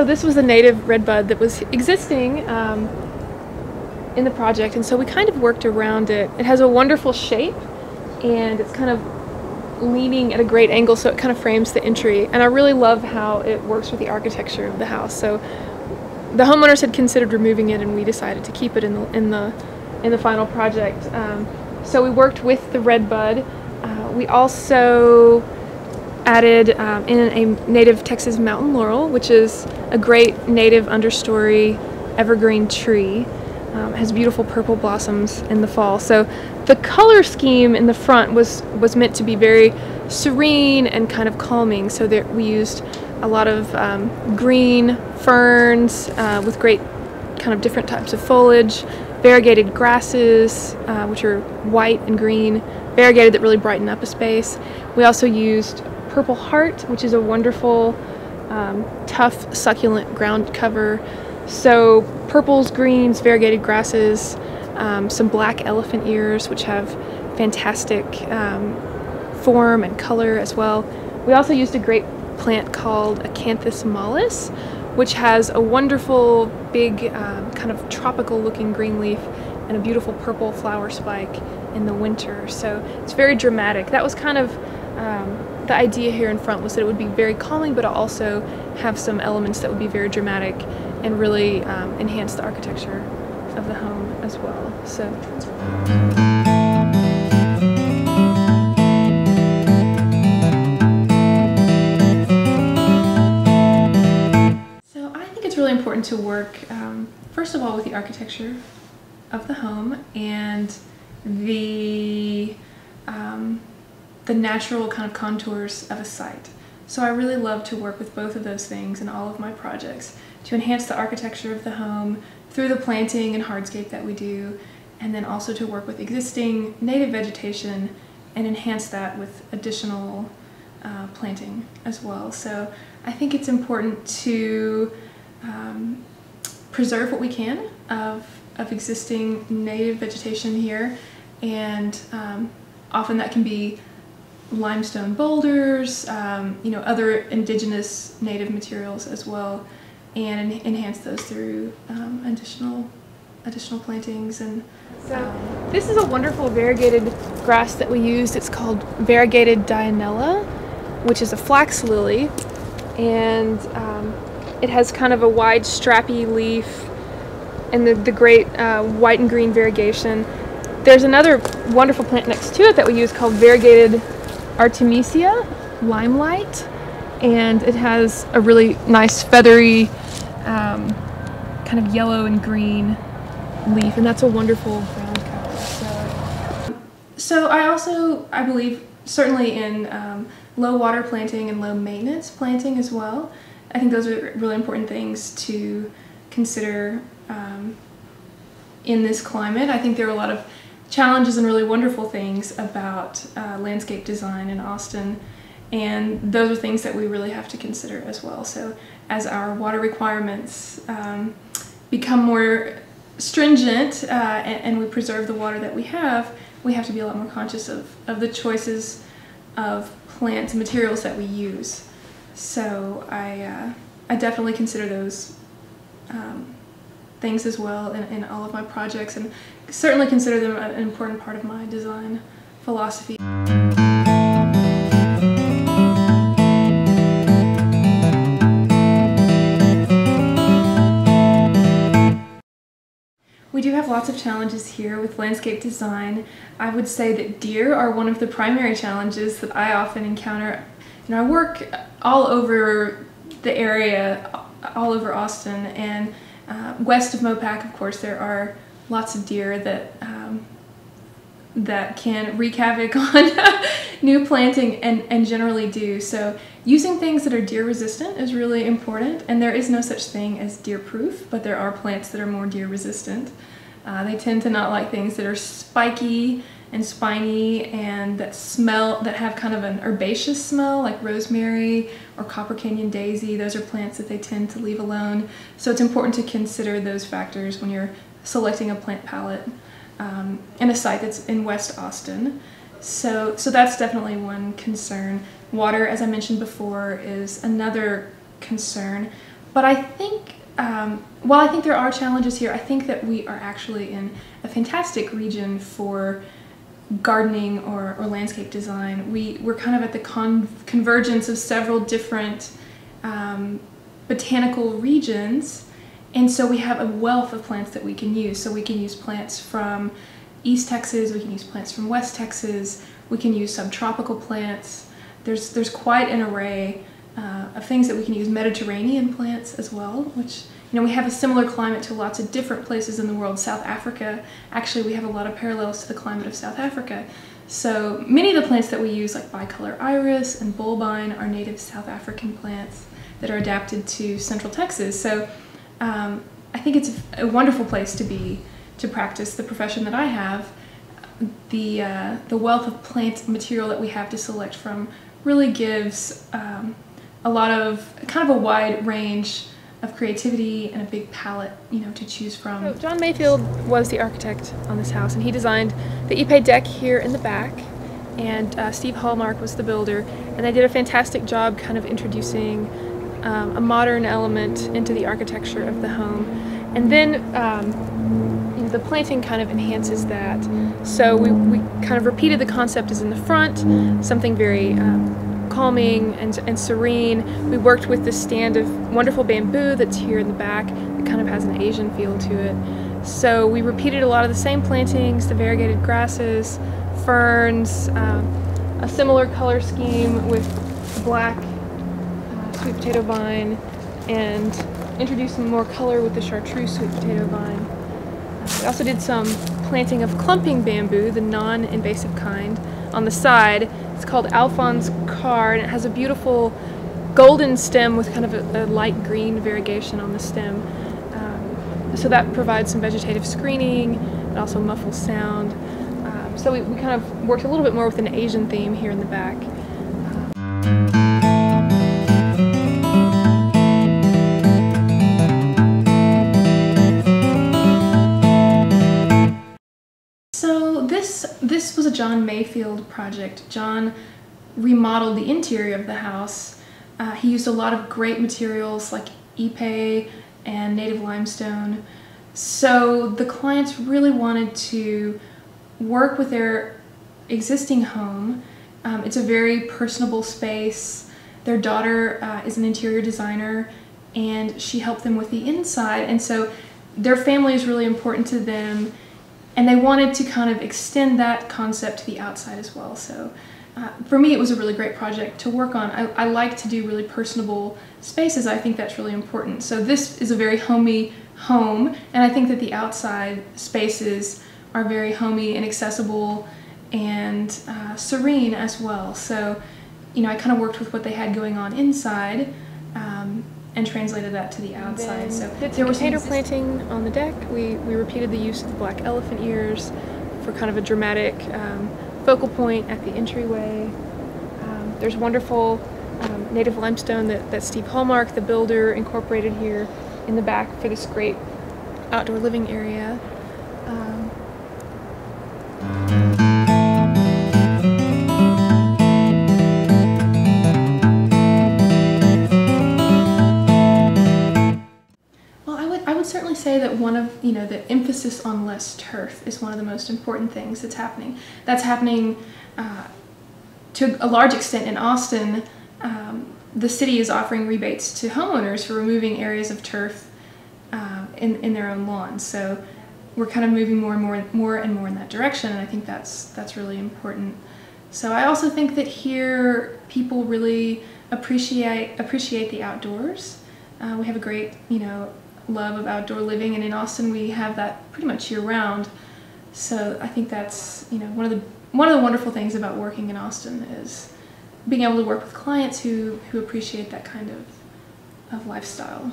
So this was a native redbud that was existing in the project, and so we kind of worked around it. It has a wonderful shape, and it's kind of leaning at a great angle, so it kind of frames the entry. And I really love how it works with the architecture of the house. So the homeowners had considered removing it, and we decided to keep it in the final project. So we worked with the redbud. We also added in a native Texas mountain laurel, which is a great native understory evergreen tree. Has beautiful purple blossoms in the fall. So the color scheme in the front was meant to be very serene and kind of calming. So there, we used a lot of green ferns with great kind of different types of foliage, variegated grasses, which are white and green, variegated that really brighten up a space. We also used purple heart, which is a wonderful, tough, succulent ground cover. So purples, greens, variegated grasses, some black elephant ears, which have fantastic form and color as well. We also used a great plant called Acanthus mollis, which has a wonderful big kind of tropical looking green leaf and a beautiful purple flower spike in the winter. So it's very dramatic. That was kind of the idea here in front, was that it would be very calming, but also have some elements that would be very dramatic and really enhance the architecture of the home as well. So I think it's really important to work first of all with the architecture of the home and the natural kind of contours of a site. So I really love to work with both of those things in all of my projects, to enhance the architecture of the home through the planting and hardscape that we do, and then also to work with existing native vegetation and enhance that with additional planting as well. So I think it's important to preserve what we can of existing native vegetation here, and often that can be limestone boulders, other indigenous native materials as well, and enhance those through additional plantings. And so this is a wonderful variegated grass that we used. It's called variegated Dianella, which is a flax lily, and it has kind of a wide strappy leaf and the great white and green variegation. There's another wonderful plant next to it that we use called variegated Artemisia limelight, and it has a really nice feathery kind of yellow and green leaf, and that's a wonderful ground cover. So I believe certainly in low water planting and low maintenance planting as well. I think those are really important things to consider in this climate. I think there are a lot of challenges and really wonderful things about landscape design in Austin, and those are things that we really have to consider as well. So as our water requirements become more stringent and we preserve the water that we have to be a lot more conscious of the choices of plants and materials that we use. So I definitely consider those things as well in all of my projects, and certainly consider them an important part of my design philosophy. We do have lots of challenges here with landscape design. I would say that deer are one of the primary challenges that I often encounter. You know, I work all over the area, all over Austin, and west of Mopac, of course, there are lots of deer that can wreak havoc on new planting and generally do. So using things that are deer resistant is really important, and there is no such thing as deer proof, but there are plants that are more deer resistant. They tend to not like things that are spiky and spiny and that have kind of an herbaceous smell, like rosemary or Copper Canyon daisy. Those are plants that they tend to leave alone. So it's important to consider those factors when you're selecting a plant palette in a site that's in West Austin. So that's definitely one concern. Water, as I mentioned before, is another concern. But I think, while I think there are challenges here, I think that we are actually in a fantastic region for gardening or landscape design. We're kind of at the convergence of several different botanical regions, and so we have a wealth of plants that we can use. So we can use plants from East Texas, we can use plants from West Texas, we can use subtropical plants. There's quite an array of things that we can use. Mediterranean plants as well, which, you know, we have a similar climate to lots of different places in the world. South Africa, actually we have a lot of parallels to the climate of South Africa. So many of the plants that we use, like bicolor iris and bulbine, are native South African plants that are adapted to Central Texas. So I think it's a wonderful place to be, to practice the profession that I have. The wealth of plant material that we have to select from really gives a lot of, kind of a wide range of creativity and a big palette, you know, to choose from. So John Mayfield was the architect on this house, and he designed the Ipe deck here in the back, and Steve Hallmark was the builder, and they did a fantastic job kind of introducing a modern element into the architecture of the home. And then you know, the planting kind of enhances that. So we kind of repeated the concept as in the front, something very calming and serene. We worked with this stand of wonderful bamboo that's here in the back that kind of has an Asian feel to it. So we repeated a lot of the same plantings, the variegated grasses, ferns, a similar color scheme with black sweet potato vine, and introduced some more color with the chartreuse sweet potato vine. We also did some planting of clumping bamboo, the non-invasive kind, on the side. It's called Alphonse Carr, and it has a beautiful golden stem with kind of a light green variegation on the stem. So that provides some vegetative screening. It also muffles sound. So we kind of worked a little bit more with an Asian theme here in the back. So this was a John Mayfield project. John remodeled the interior of the house. He used a lot of great materials like Ipe and native limestone. So the clients really wanted to work with their existing home. It's a very personable space. Their daughter is an interior designer, and she helped them with the inside, and so their family is really important to them, and they wanted to kind of extend that concept to the outside as well. So for me, it was a really great project to work on. I like to do really personable spaces. I think that's really important. So this is a very homey home, and I think that the outside spaces are very homey and accessible and serene as well. So, you know, I kind of worked with what they had going on inside and translated that to the outside. So there was potato planting on the deck. We repeated the use of the black elephant ears for kind of a dramatic focal point at the entryway. There's wonderful native limestone that Steve Hallmark, the builder, incorporated here in the back for this great outdoor living area. I would certainly say that one of, you know, the emphasis on less turf is one of the most important things that's happening. That's happening to a large extent in Austin. The city is offering rebates to homeowners for removing areas of turf in their own lawns. So we're kind of moving more and more in that direction, and I think that's really important. So I also think that here people really appreciate the outdoors. We have a great, you know, love of outdoor living, and in Austin we have that pretty much year-round. So I think that's, you know, one of the wonderful things about working in Austin is being able to work with clients who appreciate that kind of lifestyle.